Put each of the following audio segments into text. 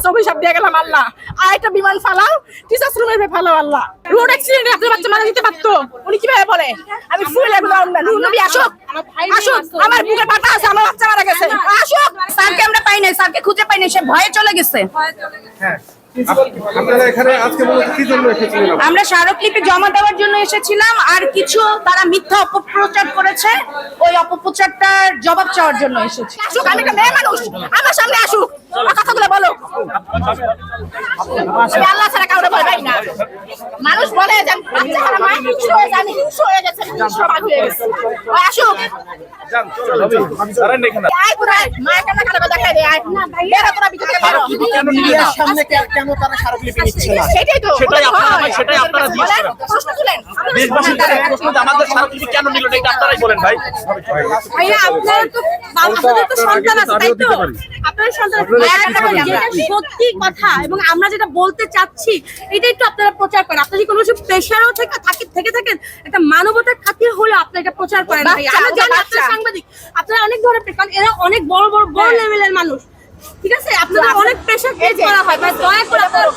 কাছে অভিশাপ দিয়ে গেলাম আল্লাহ। আর একটা বিমান ফালাও, টিচার্স রুমের ফালাও আল্লাহ। রোড অ্যাক্সিডেন্টে আপনার বাচ্চা মারা যেতে পারতো। উনি কিভাবে বলে আমি ফুল একদম না নূর নবী আসুক, আসুক, আমার বুকে পাটা আছে, আমার বাচ্চা মারা গেছে, আসুক। স্যারকে আমরা পাই নাই, স্যারকে খুঁজে পাই নাই, সে ভয়ে চলে গেছে। আপনারা এখানে আজকে মূলত কি জন্য এসেছিলেন? আমরা স্মারকলিপি জমা দেওয়ার জন্য এসেছিলাম, আর কিছু তারা মিথ্যা অপপ্রচার করেছে, ওই অপপ্রচারটার জবাব চাওয়ার জন্য এসেছি। আসুক, আমি একটা মেয়ে মানুষ, আমার সামনে আসুক, কথাগুলো বলো। আমি আল্লাহ ছাড়া কাউরে ভয় পাই না। মানুষ বলে যে বাচ্চা হারা মা হিংস্র হয়ে যায়, হিংস্র হয়ে গেছে, হিংস্র ভাগ হয়ে গেছে। ওই আসুক, আয় কোথায় মায়ের কান্না কাটা দেখাই দে, আয় বেরো তোরা ভিতর থেকে বেরো। মিডিয়ার সামনে কেন তারা স্মারকলিপি নিচ্ছে না? সেটাই তো, সেটাই আপনারা জিজ্ঞেস করেন। প্রশ্ন তুলেন। দেশবাসীর কাছে প্রশ্ন যে আমাদের স্মারকলিপি কেন নিল না, এটা আপনারাই বলেন ভাই। ভাইয়া আপনারা তো আপনাদের তো সন্তান আছে, তাই তো? আপনাদের সন্তান যেটা সত্যি কথা এবং আমরা যেটা বলতে চাচ্ছি এটা একটু আপনারা প্রচার করেন। আপনারা কোনো কিছু প্রেশারও থেকে থাকেন, একটা মানবতার খাতির হলে আপনারা এটা প্রচার করেন। ভাই আমরা জানি আপনারা সাংবাদিক, আপনারা অনেক ধরনের কারণ এরা অনেক বড় লেভেলের মানুষ, ঠিক আছে? আপনাদের অনেক প্রেশার ক্রিয়েট করা হয়, ভাই দয়া করে আপনারা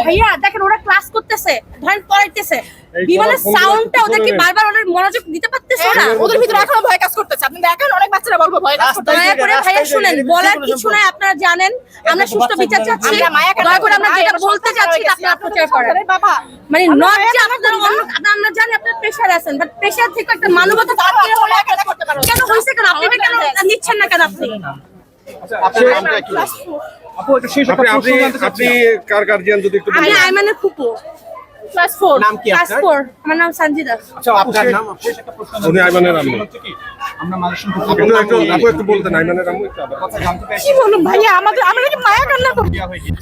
ভাইয়া দেখেন ওরা ক্লাস করতেছে, ধরেন পড়াইতেছে, বিমানের সাউন্ডটা ওদেরকে বারবার ওদের মনোযোগ দিতে পারতেছে না। ওদের ভিতরে এখনো ভয় কাজ করতেছে। আপনি দেখেন অনেক বাচ্চারা বলবো ভয় কাজ করতেছে। দয়া করে ভাইয়া শুনেন, বলার কিছু নাই, আপনারা জানেন আমরা সুষ্ঠু বিচার চাচ্ছি। দয়া করে আমরা যেটা বলতে চাচ্ছি আপনারা প্রচার করেন। মানে নট যে আপনারা আমরা জানি আপনারা প্রেশার আছেন, বাট প্রেশার থেকে একটা মানবতা থাকলে হলে কেন হইছে, কেন আপনি এটা কেন নিচ্ছেন না, কেন আপনি? আপনি কার গার্জিয়ান যদি একটু আমি আইমানের ফুপু, ক্লাস 4। নাম কি ক্লাস আপনার? 4। আমার নাম সঞ্জিদা। আচ্ছা আপনার নাম? উনি আইমানের আম্মু। আমরা মানুষের একটু বলতেন আইমানের আম্মু একটু আবার। কি বলুন ভাইয়া, আমরা কি মায়া কান্না করি?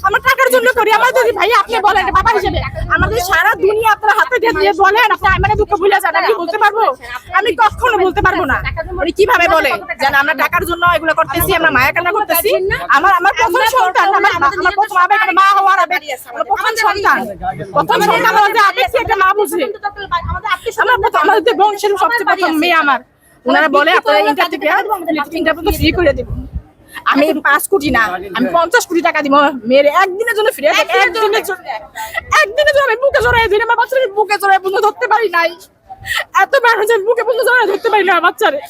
আমরা টাকার জন্য করি। আমাদের ভাইয়া আপনি বলেন বাবা হিসেবে আমাদের সারা দুনিয়া আপনার হাতে দিয়ে বলেন আপনি আইমানের দুঃখ ভুলে যান, আমি বলতে পারবো? আমি কখনো বলতে পারবো না। উনি কিভাবে বলে যেন আমরা টাকার জন্য এগুলো করতেছি, আমরা মায়া কান্না করতেছি? আমার প্রথম সন্তান, আমার প্রথম আবেগ, আমার মা হওয়ার আবেগ, আমার প্রথম সন্তান আমাদের আবেগ কি একটা মা বুঝে? আমাদের বংশের সবচেয়ে প্রথম মেয়ে আমার। ওনারা বলে আপনারা ইন্টার থেকে ফ্রি করে দেব। আমি 5 কোটি না, আমি 50 কোটি টাকা দিব মেয়ের একদিনের জন্য ফ্রি। একদিনের জন্য আমি বুকে জড়াই দিই, আমার বাচ্চাকে বুকে জড়াই বন্ধু ধরতে পারি নাই। এত মানুষের বুকে বন্ধু জড়াই ধরতে পারি না বাচ্চারে।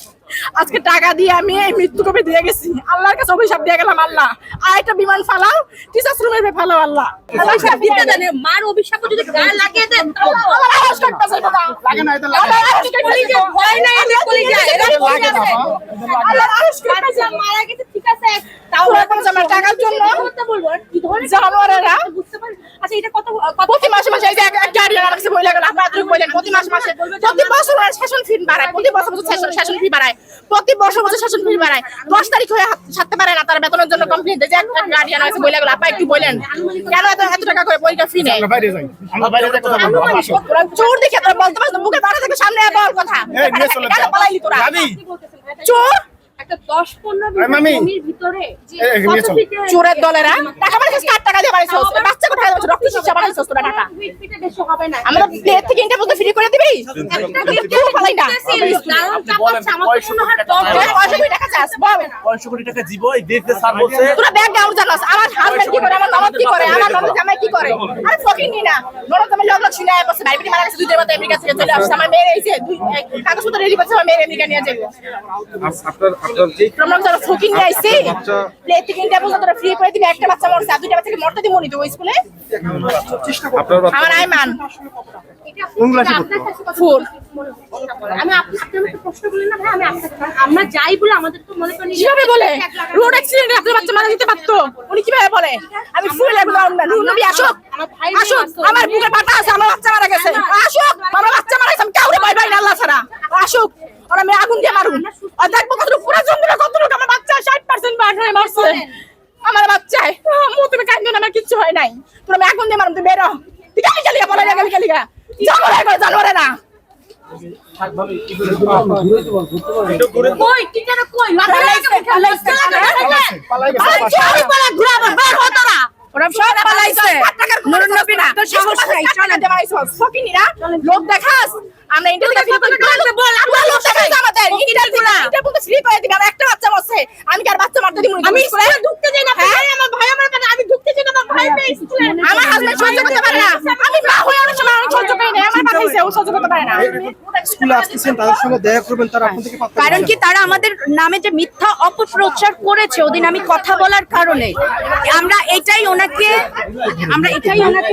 আজকে টাকা দিয়ে আমি এই মৃত্যু কবে দিয়ে গেছি, আল্লাহর কাছে অভিশাপ দিয়ে গেলাম আল্লাহ। আর একটা বিমান ফালাও, টিচার্স রুমের ফালাও আল্লাহ। অভিশাপ দিতে দেন, মার অভিশাপ যদি গায়ে লাগিয়ে দেন আমার আওয়াজ করতেছে দাদা, লাগে না, এটা লাগে না। আমার আওয়াজ করতেছে, ভয় নাই, আমি বলি যে এরা লাগে না বাবা। আল্লাহর আওয়াজ করতেছে। মারা গেছে, ঠিক আছে, তাও আমার টাকার জন্য কথা বলবো আর কি ধরনের জানোয়ারেরা বুঝতে পারেন? আচ্ছা এটা কত প্রতি মাসে এই যে এক গার্ডিয়ান আমাকে বলে গেল, আপনারা তো বলেন প্রতি মাসে প্রতি বছর সেশন ফি বাড়ায়, প্রতি বছর সেশন ফি বাড়ায়, প্রতি বছর সেশন ফি বাড়ায়। 10 তারিখ হয়ে থাকতে পারে না তার বেতনের জন্য কমপ্লেইন দেয় যে এক গার্ডিয়ান আমাকে বলে গেল। আপা একটু বলেন কেন এত টাকা করে পরীক্ষা ফি নেয়? আমরা বাইরে যাই, আমরা বাইরে যাই কথা বলবো। আসো। তোরা চোর দেখে তোরা বলতে পারছ না, বুকে দাঁড়া থেকে সামনে বল কথা। এই নিয়ে চলে কেন যাও। পালাইলি তোরা? যাবি? চোর একটা 10-15 মামি। জমির ভিতরে যে এই, নিয়ে চলো। চোরের দলেরা টাকা বাড়াইছিস, কার টাকা দিয়ে বাড়াইছিস? বাচ্চা কোথায় যাচ্ছে? রক্ত শিক্ষা বাড়াইছিস তোরা টাকা। ফিটে বেশি হবে না। আমরা প্লেট থেকে ইন্টার পর্যন্ত ফ্রি করে দিবি? কেউ পালাই না। দারুণ চাপ আছে, আমার তো মনে হয় তোর 500 কোটি টাকা চাস বল। 500 কোটি টাকা দিব এই দেশে স্যার বলছে। তোরা ব্যাকগ্রাউন্ড জানাস, আমার হাজবেন্ড কি করে, আমার ননদ কি করে, আমার ননদ জামাই কি করে? আরে ফকিং নি না, ননদ জামাই লগ্ন ছিনা বসে ভাই বিটি মারা গেছে, 2 দিনের মধ্যে আমেরিকা থেকে চলে আসছে। আমার মেয়ে এই যে কাগজপত্র রেডি করছে, আমার মেয়ে আমেরিকা নিয়ে যাবে। আপনার যে প্রমাণ যারা ফকিং নিয়ে আইছে প্লেট থেকে ইন্টার পর্যন্ত তোরা ফ্রি করে দিবি। একটা বাচ্চা মরছে, আর 2টা বাচ্চাকে মরতে দিবনি তো ওই স্কুলে? আপনার বাচ্চা আমার আইমান কোন ক্লাসে আপনার কাছে কথা 4। আমি আপনাকে প্রশ্ন করি না ভাই, আমি আপনাকে আমরা যাই বলে আমাদের তো মনে করি কিভাবে বলে রোড অ্যাক্সিডেন্টে আপনার বাচ্চা মারা যেতে পারতো? উনি কিভাবে বলে আমি ফুল একদম না নূর নবী আসুক, আসুক, আমার বুকে পাটা আছে, আমার বাচ্চা মারা গেছে, আসুক, আমার বাচ্চা মারা গেছে, আমি কাউরে ভয় পাই না আল্লাহ ছাড়া। আসুক, ওরা আমি আগুন দিয়ে মারুন, আর দেখবো কতটুকু পুরো জঙ্গলে কতটুকু আমার বাচ্চা 60% বাট হয়ে মারছে আমার বাচ্চায়। মু তুমি কাঁদবে না, আমার কিচ্ছু হয় নাই। তোরা আমি আগুন দিয়ে মারুন, তুই বেরো। তুই কালি কালিয়া বলে না, কালি কালিয়া জানোয়ারে না। কই টিচার কই পালাই গেছে। ঘুরাবো বের হতো না ওরা সব পালাইছে নুরুন নবী না তো সাহস নাই চলে দেবাইছো ফকিনিরা লোক দেখাস আমরা ইন্টারভিউ বল আমরা লোক দেখাস আমাদের এটা বলতে ফ্রি করে দিবে আর একটা বাচ্চা বসে আমি কি আর বাচ্চা মারতে দিব আমি স্কুলে ঢুকতে যাই না ভাই আমার ভাই আমার কাছে আমি ঢুকতে যাই না ভাই স্কুলে আমার হাজবেন্ড সহ্য করতে পারে না আমি মা হয়ে অনেক সময় আমি সহ্য করি না আমার পাঠাইছে ও সহ্য করতে পারে না স্কুলে আসতেছেন তাদের সঙ্গে দেখা করবেন তারা আপনার থেকে পাত্তা কারণ কি তারা আমাদের নামে যে মিথ্যা অপপ্রচার করেছে ওদিন আমি কথা বলার কারণে আমরা এটাই ওনাকে জানালাম।